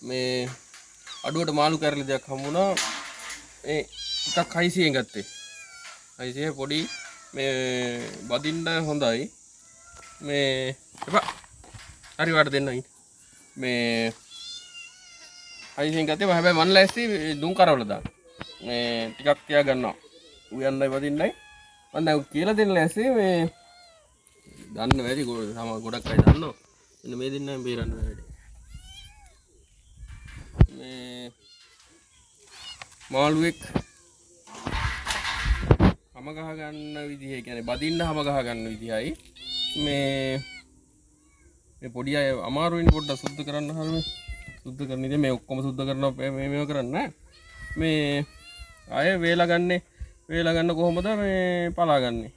මේ අඩුවට මාළු කැරලි දෙයක් හම්බුණා. මේ එකක් 600ෙන් ගත්තේ. 600 පොඩි මේ බදින්න හොඳයි. මේ එපා. හරි වට දෙන්නයි. මේ 600ෙන් ගත්තේ. හැබැයි මන් ලෑස්ති දුම් කරවල දාන්න. මේ ටිකක් තියා ගන්නවා. උයන්නයි වදින්නයි. මම දැන් කියලා දෙන්න ලෑස්ති මේ දන්න වැඩි ගොඩක් අය දන්නවා. මෙන්න මේ දෙන්නම බේරන්න වැඩි. මේ මාළුවෙක් හැම ගහ ගන්න විදිහ කියන්නේ බදින්න හැම ගහ ගන්න විදිහයි මේ පොඩි අය අමාරුවෙන් පොඩ්ඩක් සුද්ධ කරන්න හරිනේ සුද්ධ කරන ඉතින් මේ ඔක්කොම සුද්ධ කරනවා මේව කරන්න මේ ආය වේලා ගන්න කොහොමද මේ පලා ගන්නෙ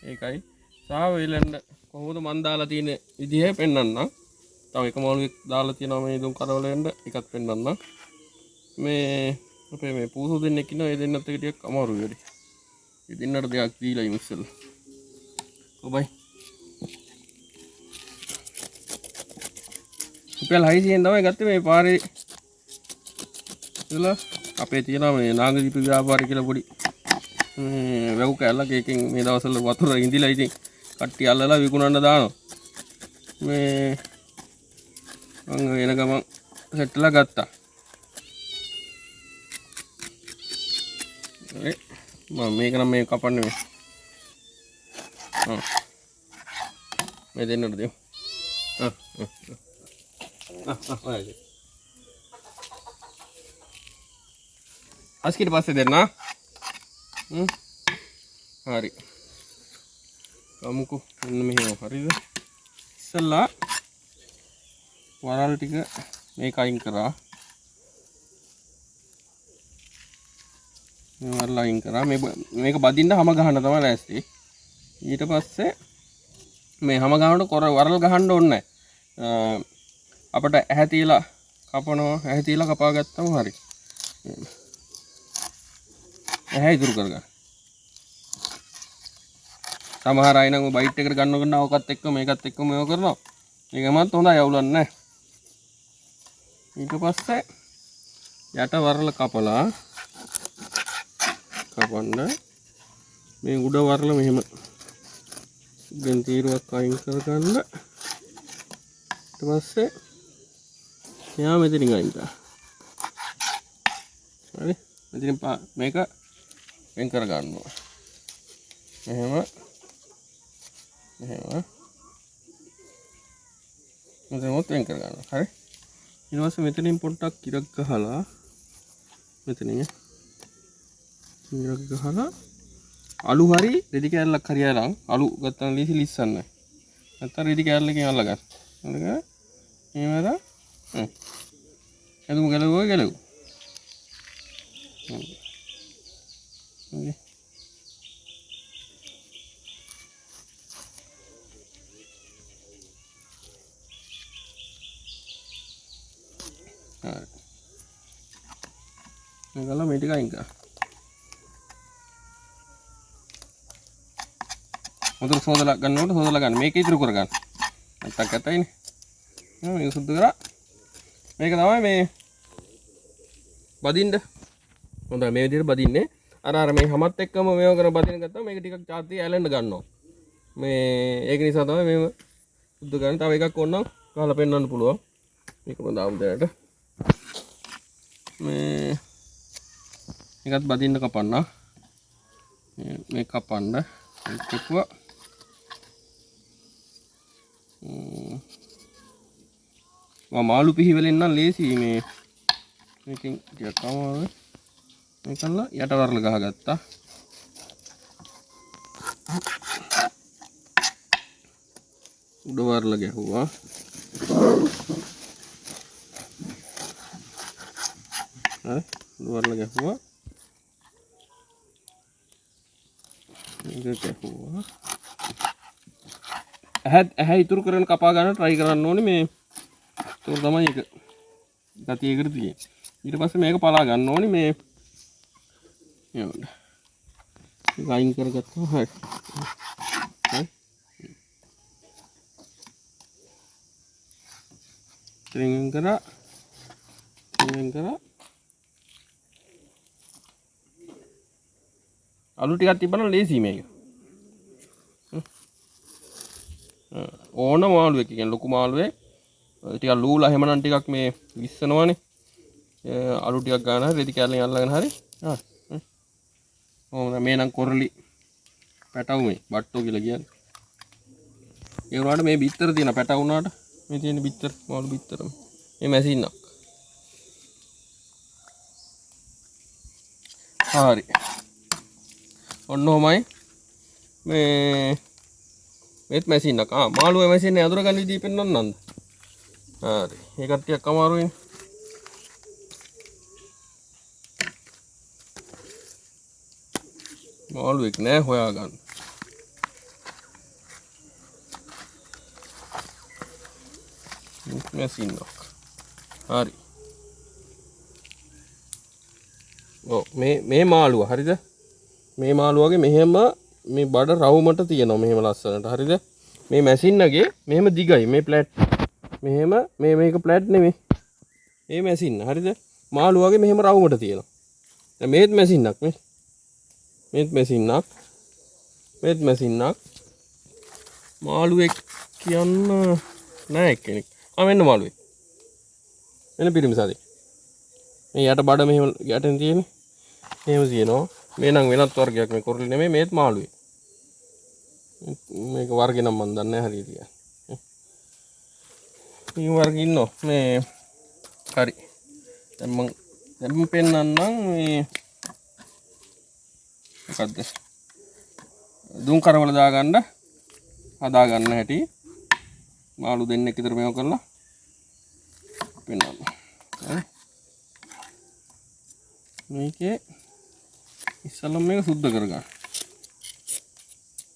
ඒකයි සහ වේලෙන්න කොහොමද මන් දාලා තියෙන විදිහ පෙන්වන්නම් තව එක මාළුවෙක් දාලා තියෙනවා මේ දුම් කරවල වෙන්න එකක් පෙන්වන්නම් මේ අපේ මේ පූසු දෙන්නෙක් ඉන්නවා ඒ දෙන්නත් එක ටිකක් අමාරුයි වැඩි ඒ දෙන්නට දෙයක් දීලා ඉමු ඉස්සෙල්ලා ඔබයි රුපියල් 600ෙන් තමයි ගත්තේ මේ පාරේ ඉතලා අපේ තියෙනවා මේ නාගදීප ව්‍යාපාරي කියලා පොඩි වැව් කැලක් එකකින් මේ දවස්වල වතුර ඉඳිලා ඉතින් කට්ටිය අල්ලලා විකුණන්න දානවා මේ මම වෙන ගමන් සෙට්ලා ගත්තා මම මේක නම් මේ කපන්නේ මේ දෙන්නට දෙමු ඔයයි අස්කිට පස්සේ දෙන්න හරි කමුකෝ මෙන්න මෙහෙම හරිද ඉස්සලා වරල් ටික මේක අයින් කරා මේ වරල් අයින් කරා මේක බදින්න හැම ගහන්න තමයි ලෑස්ති ඊට පස්සේ මේ හැම ගහනකොට කොර වරල් ගහන්න ඕනේ නැහැ අපිට ඇහැ තියලා කපනවා ඇහැ තියලා කපා ගත්තම හරි ඇහැ ඉතුරු කරගන්න සමහර අය නම් බයිට් එකට ගන්න ඕකත් එක්ක මේකත් එක්ක මේව කරනවා මේකමත් හොඳයි අවුලන්නේ නැහැ ඊට පස්සේ යට වරල කපලා කපන්න මේ උඩ වරල මෙහෙම දැන් තීරුවක් අයින් කරගන්න ඊට පස්සේ මෙයා මෙතනින් අයින් කරා හරි මෙතනින් මේක වෙන් කර ගන්නවා මෙහෙම මෙතනත් වෙන් කර ගන්නවා හරි ඊට පස්සේ මෙතනින් පොඩ්ඩක් ඉරක් ගහලා මෙතනින් ඉරක් ගහලා අලු හරි රෙදි කෑල්ලක් හරි අරන් අලු ගත්තම ලීසි ලිස්සන්න නැත්නම් රෙදි කෑල්ලකින් අල්ලගන්න අල්ලගෙන මේවර එදුම ගලවුවා හරි මේකලා මේ ටික අයින් කරා හොඳට සෝදලා ගන්න මේක ඉතුරු කරගන්න නැත්තම් කැතයිනේ මේක සුද්ධ කරා මේක තමයි මේ බදින්න හොඳයි මේ විදිහට බදින්නේ අර මේ හැමත් එක්කම මේව කරන බදින ගත්තා මේක ටිකක් චාති ඇලෙන්න ගන්නවා මේ ඒක නිසා තමයි මේව සුද්ධ කරන්නේ තව එකක් ඕනනම් ගහලා පෙන්වන්න පුළුවන් මේකම දාමු දැනට මේ එකත් බදින්න කපන්න මේ කපන්න ටිකුවා මාළු පිහිවලින් නම් ලේසි මේ මේකෙන් ටිකක් අමාරුයි මේකල්ලා යට වරල ගහගත්තා උඩ වරල ගැහුවා හරි උඩ වරල ගැහුවා මේක ගැහුවා ඇහැ ඉතුරු කරගෙන කපා ගන්න try කරන්න ඕනේ මේ ඒක තමයි ඒක ගතියකට තියෙන්නේ ඊට පස්සේ මේක පලා ගන්න ඕනේ මේ ඒක අයින් කරගත්තා හරි ත්‍රිංග කරා වෙන් කරා. අලු ටිකක් තිබ්බනම් ලේසි මේක. ඕන මාළුවෙක් කියන්නේ ලොකු මාළුවේ ටිකක් ලූලා හැමනම් ටිකක් මේ විස්සනවනේ. අලු ටිකක් ගන්න හරි රෙදි කැල්ලෙන් අල්ලගෙන හරි. මේ නම් කොරලි පැටවු මේ බට්ටෝ කියලා කියන්නේ. ඒ වුණාට මේ බිත්තර තියෙන පැටව වුණාට මේ තියෙන බිත්තර මාළු බිත්තර මේ මැසින්නක්. හරි. ඔන්න ඔහමයි මේත් මැසින්නක්. මාළුවේ මැසින්නේ අඳුර ගන්න විදිහ පෙන්වන්න නන්ද. හරි. ඒකත් ටිකක් අමාරුයිනේ. මාළුවෙක් නෑ හොයාගන්න. මැසින්නක්. හරි. ඔව් මේ මාළුවා හරිද? මේ මාළුවාගේ මෙහෙම මේ බඩ රවුමට තියෙනවා මෙහෙම ලස්සනට හරිද? මේ මැසින්නගේ මෙහෙම දිගයි මේ ප්ලැට්. මෙහෙම මේක ප්ලැට් නෙමෙයි. මේ මැසින්න හරිද? මාළුවාගේ මෙහෙම රවුමට තියෙනවා. දැන් මේත් මැසින්නක් මේ. මේත් මැසින්නක්. මාළුවෙක් කියන්න නෑ එක්කෙනෙක්. මෙන්න මාළුවෙක්. මෙන්න පිරිමිසාදේ. මේ යට බඩ මෙහෙම යටින් තියෙන්නේ. එහෙම තියෙනවා. මේ නම් වෙනත් වර්ගයක් මේ කොරළි නෙමෙයි මේත් මාළුවේ. මේක වර්ගෙ නම් මන් දන්නේ නැහැ හරියට. මේ වර්ගෙ ඉන්නෝ මේ හරි. දැන් මම පෙන්නන්නම් මේ මොකද්ද? දුම් කරවල දාගන්න හදාගන්න හැටි. මාළු දෙන්නෙක් විතර මේව කරලා පෙන්නන්න. හරි. මේකේ ඉස්සෙල්ලම මේක සුද්ධ කරගන්න.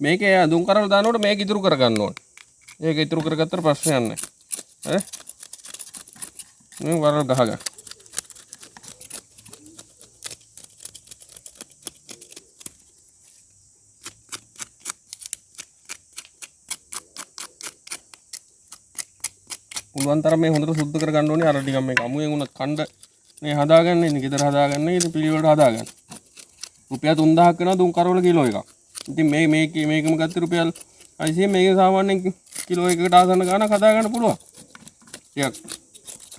මේකේ දුම් කරවල දානකොට මේක ඉතුරු කරගන්න ඕනේ. ඒක ඉතුරු කරගත්තට ප්‍රශ්නයක් නැහැ. හරි. මේ වරල් ගහගන්න. පුළුවන් තරම් මේ හොඳට සුද්ධ කරගන්න ඕනේ. අර ටිකක් මේක අමුයෙන් උනත් කණ්ඩ මේ හදාගන්න ඉන්නේ. ගෙදර හදාගන්න ඉතින් පිළිවෙලට හදාගන්න. රුපියල් 3000ක් වෙනවා දුම් කරවල කිලෝ එකක්. ඉතින් මේකම ගත්තේ රුපියල් 600. මේක සාමාන්‍යයෙන් කිලෝ එකකට ආසන්න ගාණක් හදාගන්න පුළුවන්. ටිකක්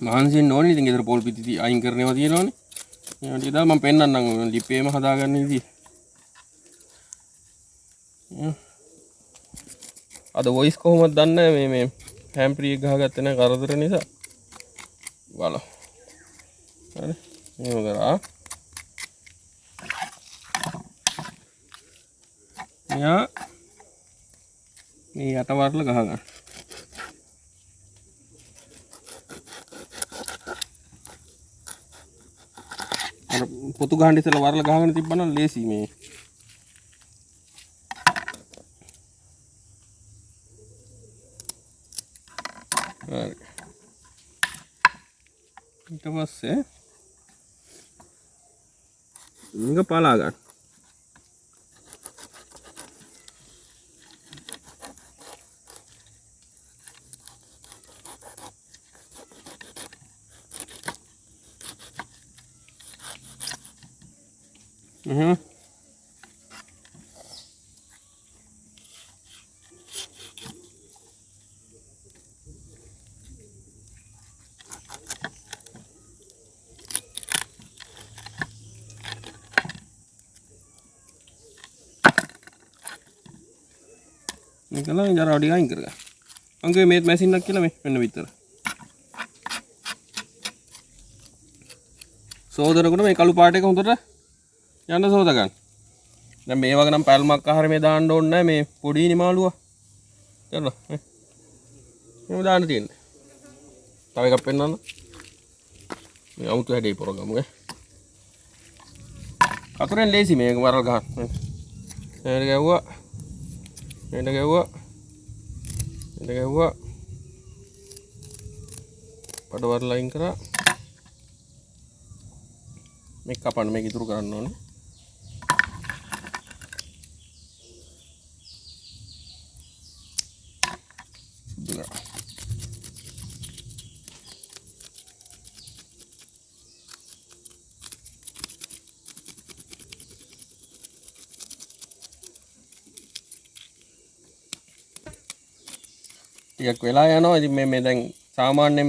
මහන්සි වෙන්න ඕනේ. ඉතින් ගෙදර පොල් පිටි අයින් කරනවා තියෙනවනේ. ඒවා ටික දාලා මම පෙන්නන්නම් ලිපේම හදාගන්න විදිය. අද වොයිස් කොහොමද දන්නේ මේ හැම් ෆ්‍රී එක ගහගත්තේ නැහැ කරදර නිසා. බලමු. හරි. මේව කරා. මෙයා මේ යට වරල ගහගන්න. අර පොතු ගහන්න ඉස්සෙල්ලා වරල ගහගෙන තිබ්බනම් ලේසි මේ. හරි. ඊට පස්සේ මේක පලා ගන්න. මේකලා ජරා ටික අයින් කරගන්න. අංගේ මේත් මැෂින්නක් කියලා මේ මෙන්න විතර. සෝදනකොට මේ කළු පාට එක හොඳට යන්න සෝද ගන්න. දැන් මේ වගේ නම් පැල්මක් ආහාර මේ දාන්න ඕනේ නැහැ මේ පොඩි නිමාලුවා. කරලා මේ දාන්න තියෙන්නේ. තව එකක් පෙන්නන්න. මේ අමුතු හැඩේ පොරගමු ඈ. අතුරෙන් ලේසි මේක වරල් ගන්න. මේක ගැව්වා. මේක ගැව්වා. මේක ගැව්වා. පඩ වරල් අයින් කරා. මේක කපන්න මේක ඉතුරු කරන්න ඕනේ. ටිකක් වෙලා යනවා. ඉතින් මේ දැන් සාමාන්‍යයෙන්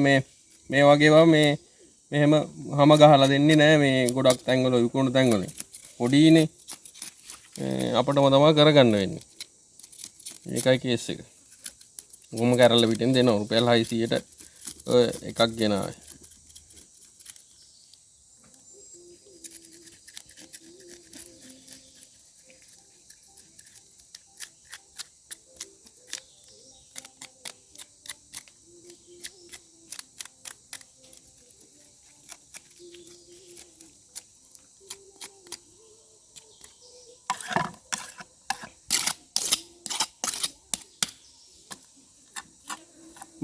මේ වගේවා මෙහෙම හැම ගහලා දෙන්නේ නැහැ මේ ගොඩක් තැන්වල විකුණු තැන්වල. පොඩිනේ අපිටම තමයි කරගන්න වෙන්නේ. ඒකයි කේස් එක. ගොම කැරල්ල පිටින් දෙනවා රුපියල් 600ට ඔය එකක් ගෙනාවේ.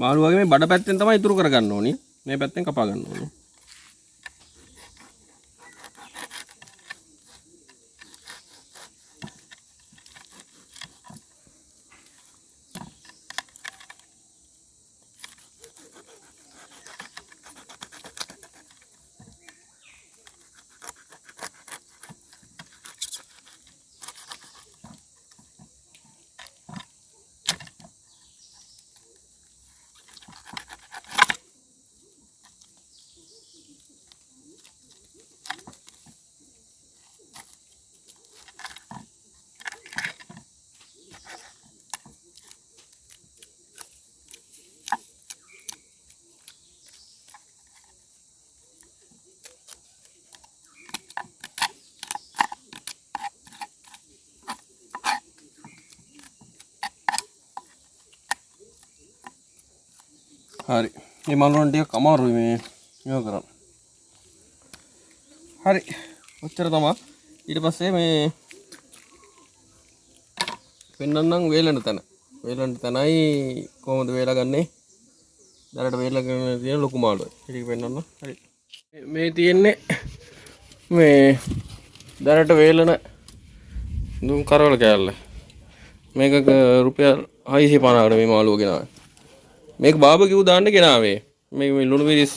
මාළු වගේ මේ බඩ පැත්තෙන් තමයි ඉතුරු කරගන්න ඕනි. මේ පැත්තෙන් කපා ගන්න ඕනි. හරි. මේ මලුවන් ටික අමාරුයි මේක කරන්න. හරි. ඔච්චර තමයි. ඊට පස්සේ මේ පෙන්නන්නම් වේලන තැන. වේලන තැනයි කොහොමද වේලා ගන්නේ? දැනට වේලා ගන්න තියෙන ලොකු මාළුවයි. ටික පෙන්නන්න. හරි. මේ තියෙන්නේ මේ දැනට වේලන දුම් කරවල කෑල්ල. මේක රුපියල් 650කට මේ මාළුව ගෙනාවේ. මේක බාබකිව් දාන්න ගෙනාවේ. මේ ලුණු මිරිස්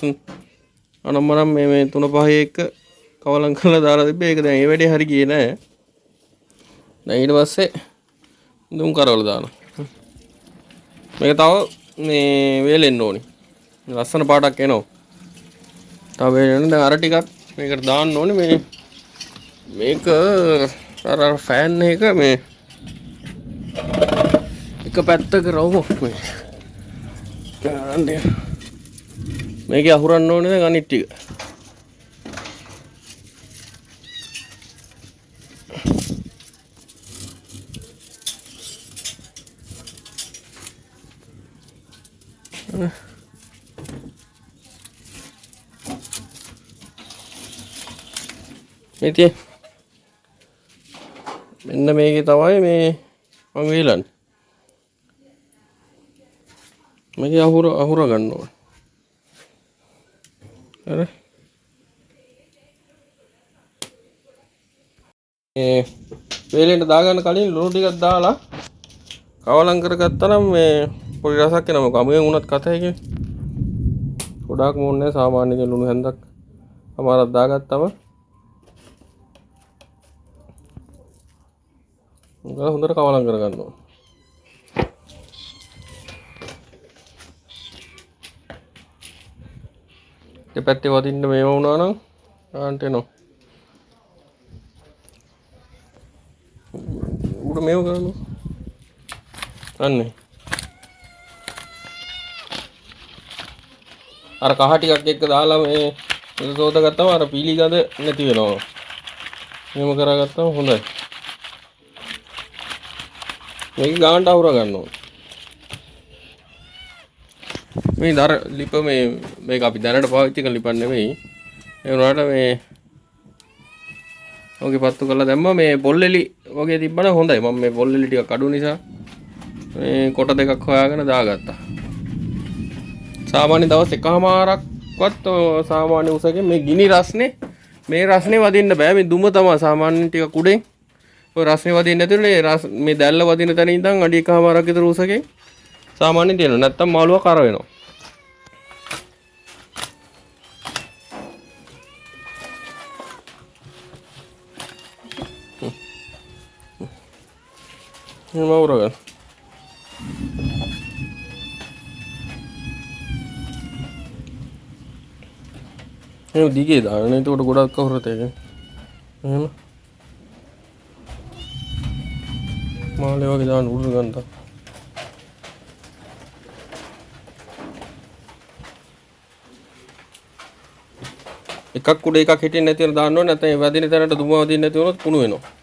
අනම්මනම් මේ 3-5 එක කවලම් කරලා දාලා තිබ්බේ. ඒක දැන් ඒ වැඩේ හරි ගියේ නෑ. දැන් ඊට පස්සේ දුම් කරවල දානවා. මේක තව මේ වේලෙන්න ඕනි. ලස්සන පාටක් එනවා. තව වේලෙන්න දැන් අර ටිකක් මේකට දාන්න ඕනේ. මේක අර ෆෑන් එක මේ එක පැත්තක රවුමක් මේ මේකේ අහුරන්න ඕනේ දැන් අනිත් ටික. මේකේ මෙන්න මේකේ තමයි මේ මම වේලන්නේ. මේකේ අහුර ගන්න ඕනේ. හරි. මේ වේලෙන්ට දාගන්න කලින් ලුණු ටිකක් දාලා කවලම් කරගත්තා නම් මේ පොඩි රසක් එනවා. කමුවෙන් උනත් කතයි ගොඩාක් මොන්නේ සාමාන්‍ය ලුණු හැන්දක් අමාරක් දාගත්තම හොඳට කවලම් කරගන්න ඕනේ. දෙපැත්තේ වදින්න මේව වුණා නම් ආන්ට එනවා. උඩ මේව කරනවා. අන්නේ. අර කහ ටිකක් එක්ක දාලා මේ සෝද ගත්තම අර පීලි ගඳ නැති වෙනවා. මේව කරගත්තම හොඳයි. මේක ගානට අවුර ගන්න ඕනේ. මේ දර ලිප මේක අපි දැනට පාවිච්චි කරන ලිපක් නෙමෙයි. ඒ වුණාට මේ ඔගේ පත්තු කරලා දැම්මා. මේ පොල්ලෙලි වගේ තිබ්බනම් හොඳයි. මම මේ පොල්ලෙලි ටිකක් අඩු නිසා මේ කොට දෙකක් හොයාගෙන දාගත්තා. සාමාන්‍ය දවස් එකමාරක්වත් සාමාන්‍ය උසකින් මේ ගිනි රස්නේ මේ රස්නේ වදින්න බෑ. මේ දුම තමයි සාමාන්‍ය ටික උඩෙන් ඔය රස්නේ වදින්න නැතුනේ මේ දැල්ල වදින තැන ඉඳන් අඩි එකමාරක් විතර උසකින් සාමාන්‍යයෙන් තියෙනවා. නැත්තම් මාළුවා කර වෙනවා. මේ මවුරගන්න. එහෙනම් දිගේ දාන්න. එතකොට ගොඩක් කවුරුත් ඒක. එහෙම මාළේ වගේ දාන්න උඩට ගන්නවා. එකක් උඩ එකක් හිටින්න නැති වෙන දාන්න ඕනේ. නැත්නම් ඒ වදින තැනට දුම වදින්න නැති වුණොත් කුණු වෙනවා.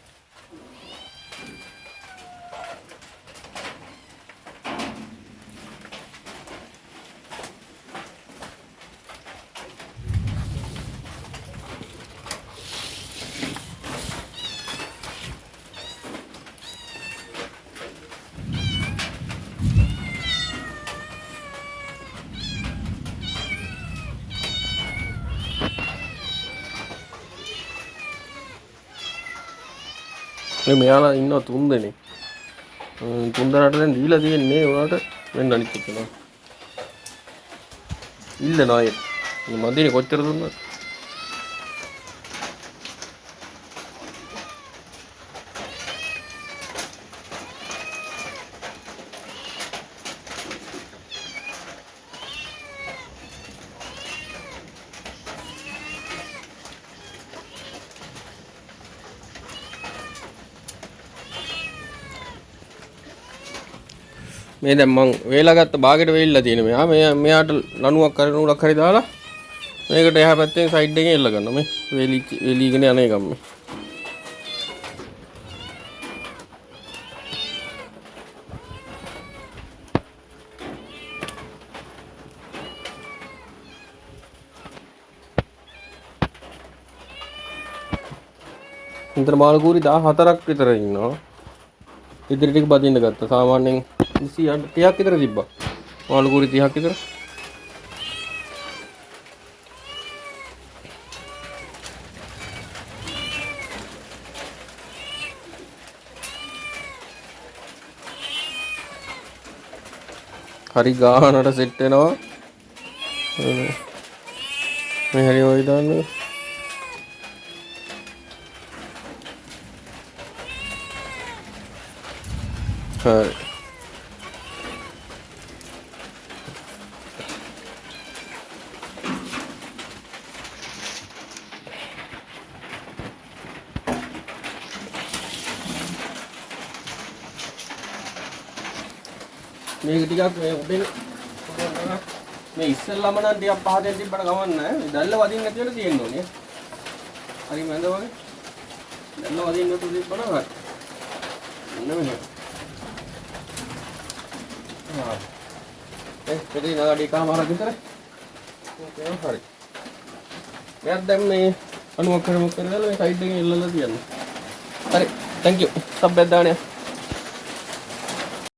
මෙයාලා ඉන්නවා 3 දෙනෙක්. 3 දෙනාට දැන් දීලා තියෙන්නේ උනාට වෙන්න අනිත් එක්කනවා. ඉල්ලනවා අය. මේ මන්දිනේ කොච්චර දුන්නත්. මේ දැන් මං වේලා ගත්ත බාගෙට වෙයිලා තියෙන මෙයාට ලණුවක් කරන උලක් හරි දාලා මේකට එහා පැත්තෙන් සයිඩ් එකෙන් එල්ල ගන්නවා මේ වෙලීගෙන යන එකම මේ ඉන්ටර් මාළු කූරි 14ක් විතර ඉන්නවා ඉදිරි ටික බදින්න ගත්තා සාමාන්‍යයෙන් 30ක් විතර තිබ්බා මාළු කූරි 30ක් විතර හරි ගානට සෙට් වෙනවා මේ හරි ඔය දාන්න හරි මේක ටිකක් මේ උඩින් මේ ඉස්සෙල්ලාම නම් ටිකක් පහතෙන් තිබ්බට ගමන් නැහැ. මේ දැල්ල වදින්න නැති වෙලා තියෙන්න ඕනේ. හරි මන්ද වගේ. දැල්ල වදින්න නැතුව තිබ්බනම් හරි. මෙන්න. පෙරේ නාඩි කාමාරක් විතර. ඕකේ හරි. මෙයක් දැන් මේ අණුවක් කරමුක් කරලා මේ සයිඩ් එකෙන් එල්ලලා තියන්න. හරි. thank you. සබ් එකක් දාන්න.